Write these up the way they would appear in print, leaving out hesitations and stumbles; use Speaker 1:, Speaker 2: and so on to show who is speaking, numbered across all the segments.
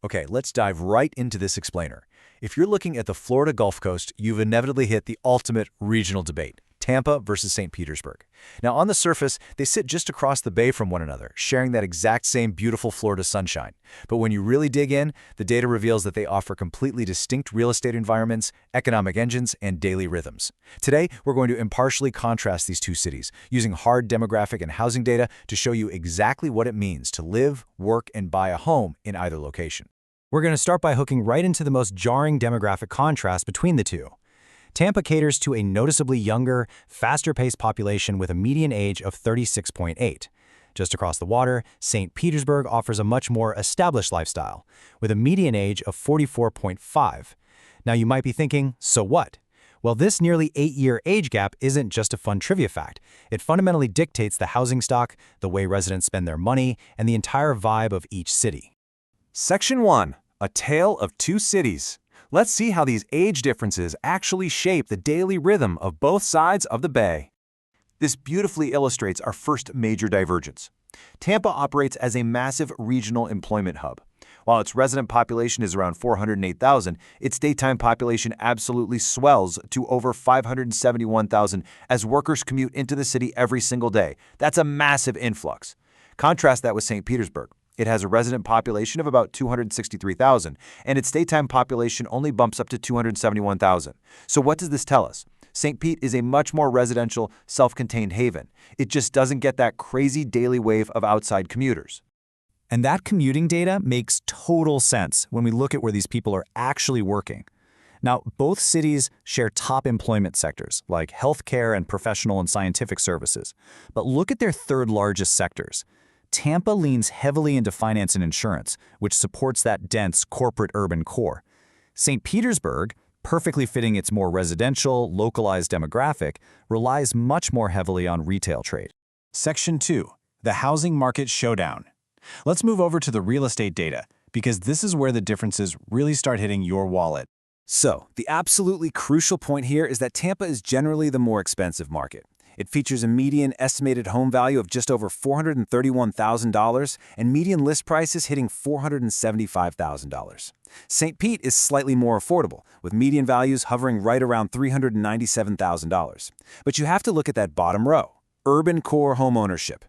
Speaker 1: Okay, let's dive right into this explainer. If you're looking at the Florida Gulf Coast, you've inevitably hit the ultimate regional debate, Tampa versus St. Petersburg. Now, on the surface, they sit just across the bay from one another, sharing that exact same beautiful Florida sunshine. But when you really dig in, the data reveals that they offer completely distinct real estate environments, economic engines, and daily rhythms. Today, we're going to impartially contrast these two cities, using hard demographic and housing data to show you exactly what it means to live, work, and buy a home in either location.
Speaker 2: We're going to start by hooking right into the most jarring demographic contrast between the two. Tampa caters to a noticeably younger, faster-paced population with a median age of 36.8. Just across the water, St. Petersburg offers a much more established lifestyle, with a median age of 44.5. Now you might be thinking, so what? Well, this nearly 8-year age gap isn't just a fun trivia fact. It fundamentally dictates the housing stock, the way residents spend their money, and the entire vibe of each city.
Speaker 3: Section 1. A Tale of Two Cities. Let's see how these age differences actually shape the daily rhythm of both sides of the bay. This beautifully illustrates our first major divergence. Tampa operates as a massive regional employment hub. While its resident population is around 408,000, its daytime population absolutely swells to over 571,000 as workers commute into the city every single day. That's a massive influx. Contrast that with St. Petersburg. It has a resident population of about 263,000, and its daytime population only bumps up to 271,000. So what does this tell us? St. Pete is a much more residential, self-contained haven. It just doesn't get that crazy daily wave of outside commuters.
Speaker 2: And that commuting data makes total sense when we look at where these people are actually working. Now, both cities share top employment sectors, like healthcare and professional and scientific services. But look at their third largest sectors. Tampa leans heavily into finance and insurance, which supports that dense corporate urban core. St. Petersburg, perfectly fitting its more residential, localized demographic, relies much more heavily on retail trade. Section 2. The Housing Market Showdown. Let's move over to the real estate data, because this is where the differences really start hitting your wallet.
Speaker 1: So, the absolutely crucial point here is that Tampa is generally the more expensive market. It features a median estimated home value of just over $431,000 and median list prices hitting $475,000. St. Pete is slightly more affordable, with median values hovering right around $397,000. But you have to look at that bottom row, urban core homeownership.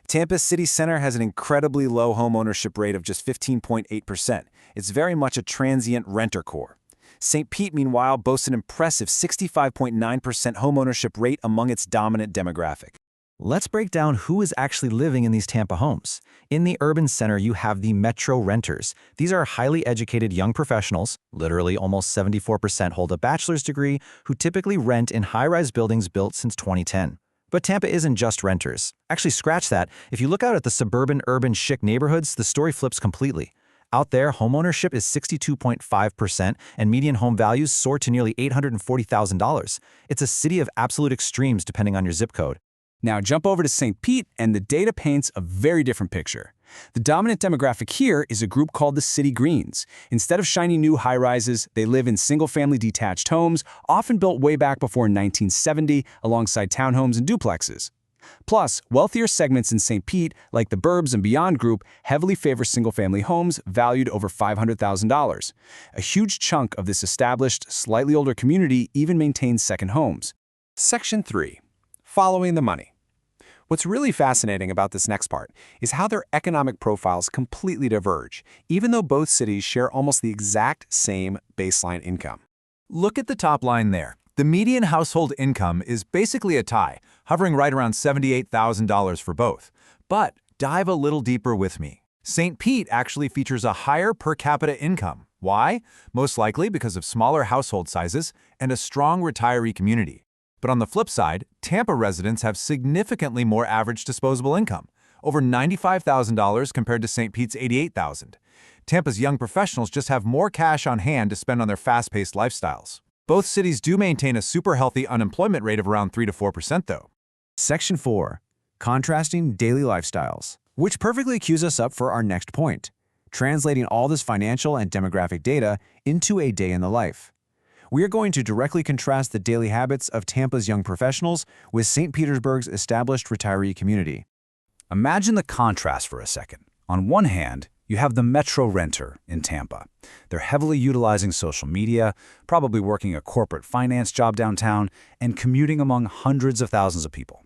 Speaker 1: Tampa's city center has an incredibly low homeownership rate of just 15.8%. It's very much a transient renter core. St. Pete, meanwhile, boasts an impressive 65.9% homeownership rate among its dominant demographic.
Speaker 2: Let's break down who is actually living in these Tampa homes. In the urban center, you have the metro renters. These are highly educated young professionals, literally almost 74% hold a bachelor's degree, who typically rent in high-rise buildings built since 2010. But Tampa isn't just renters. Actually, scratch that. If you look out at the suburban, urban, chic neighborhoods, the story flips completely. Out there, homeownership is 62.5%, and median home values soar to nearly $840,000. It's a city of absolute extremes depending on your zip code.
Speaker 3: Now jump over to St. Pete, and the data paints a very different picture. The dominant demographic here is a group called the City Greens. Instead of shiny new high-rises, they live in single-family detached homes, often built way back before 1970, alongside townhomes and duplexes. Plus, wealthier segments in St. Pete, like the Burbs and Beyond group, heavily favor single-family homes valued over $500,000. A huge chunk of this established, slightly older community even maintains second homes. Section 3. Following the money. What's really fascinating about this next part is how their economic profiles completely diverge, even though both cities share almost the exact same baseline income.
Speaker 1: Look at the top line there. The median household income is basically a tie, hovering right around $78,000 for both. But dive a little deeper with me. St. Pete actually features a higher per capita income. Why? Most likely because of smaller household sizes and a strong retiree community. But on the flip side, Tampa residents have significantly more average disposable income, over $95,000 compared to St. Pete's $88,000. Tampa's young professionals just have more cash on hand to spend on their fast-paced lifestyles. Both cities do maintain a super healthy unemployment rate of around 3 to 4%, though.
Speaker 2: Section 4. Contrasting daily lifestyles, which perfectly cues us up for our next point, translating all this financial and demographic data into a day in the life. We are going to directly contrast the daily habits of Tampa's young professionals with St. Petersburg's established retiree community.
Speaker 1: Imagine the contrast for a second. On one hand,
Speaker 2: you have the Metro renter in Tampa. They're heavily utilizing social media, probably working a corporate finance job downtown, and commuting among hundreds of thousands of people.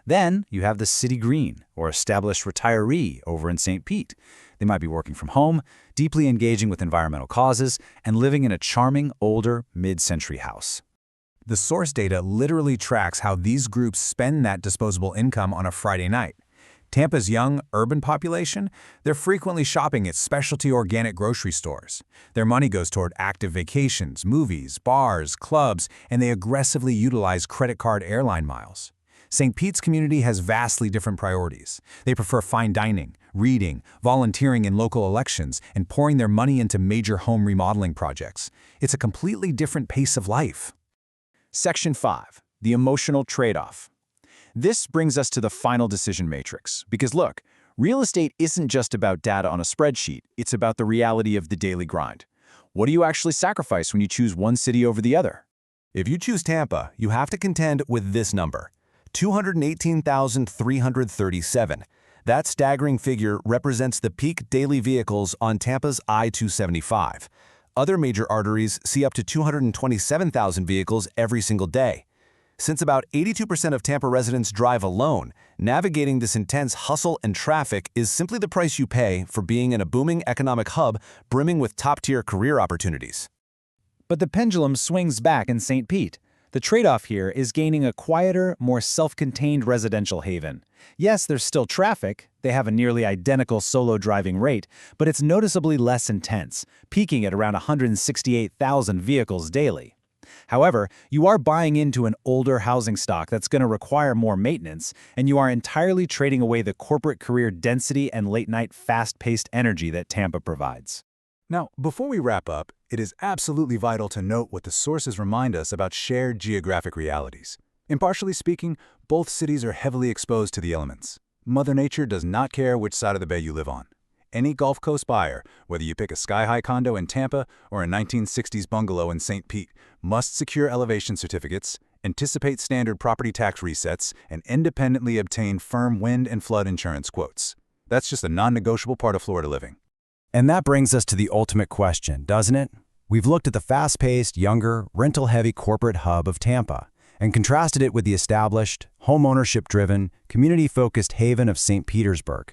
Speaker 2: Then you have the City Green, or established retiree over in St. Pete. They might be working from home, deeply engaging with environmental causes, and living in a charming, older, mid-century house.
Speaker 1: The source data literally tracks how these groups spend that disposable income on a Friday night. Tampa's young, urban population, they're frequently shopping at specialty organic grocery stores. Their money goes toward active vacations, movies, bars, clubs, and they aggressively utilize credit card airline miles. St. Pete's community has vastly different priorities. They prefer fine dining, reading, volunteering in local elections, and pouring their money into major home remodeling projects. It's a completely different pace of life. Section 5. The Emotional Tradeoff. This brings us to the final decision matrix. Because look, real estate isn't just about data on a spreadsheet, it's about the reality of the daily grind. What do you actually sacrifice when you choose one city over the other?
Speaker 3: If you choose Tampa, you have to contend with this number, 218,337. That staggering figure represents the peak daily vehicles on Tampa's I-275. Other major arteries see up to 227,000 vehicles every single day. Since about 82% of Tampa residents drive alone, navigating this intense hustle and traffic is simply the price you pay for being in a booming economic hub brimming with top-tier career opportunities.
Speaker 2: But the pendulum swings back in St. Pete. The trade-off here is gaining a quieter, more self-contained residential haven. Yes, there's still traffic. They have a nearly identical solo driving rate, but it's noticeably less intense, peaking at around 168,000 vehicles daily. However, you are buying into an older housing stock that's going to require more maintenance, and you are entirely trading away the corporate career density and late-night fast-paced energy that Tampa provides.
Speaker 1: Now, before we wrap up, it is absolutely vital to note what the sources remind us about shared geographic realities. Impartially speaking, both cities are heavily exposed to the elements. Mother Nature does not care which side of the bay you live on. Any Gulf Coast buyer, whether you pick a sky-high condo in Tampa or a 1960s bungalow in St. Pete, must secure elevation certificates, anticipate standard property tax resets, and independently obtain firm wind and flood insurance quotes. That's just a non-negotiable part of Florida living.
Speaker 2: And that brings us to the ultimate question, doesn't it? We've looked at the fast-paced, younger, rental-heavy corporate hub of Tampa and contrasted it with the established, home-ownership-driven, community-focused haven of St. Petersburg.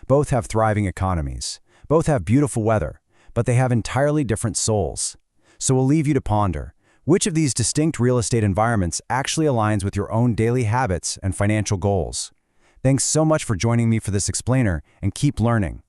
Speaker 2: Both have thriving economies. Both have beautiful weather, but they have entirely different souls. So we'll leave you to ponder, which of these distinct real estate environments actually aligns with your own daily habits and financial goals? Thanks so much for joining me for this explainer, and keep learning.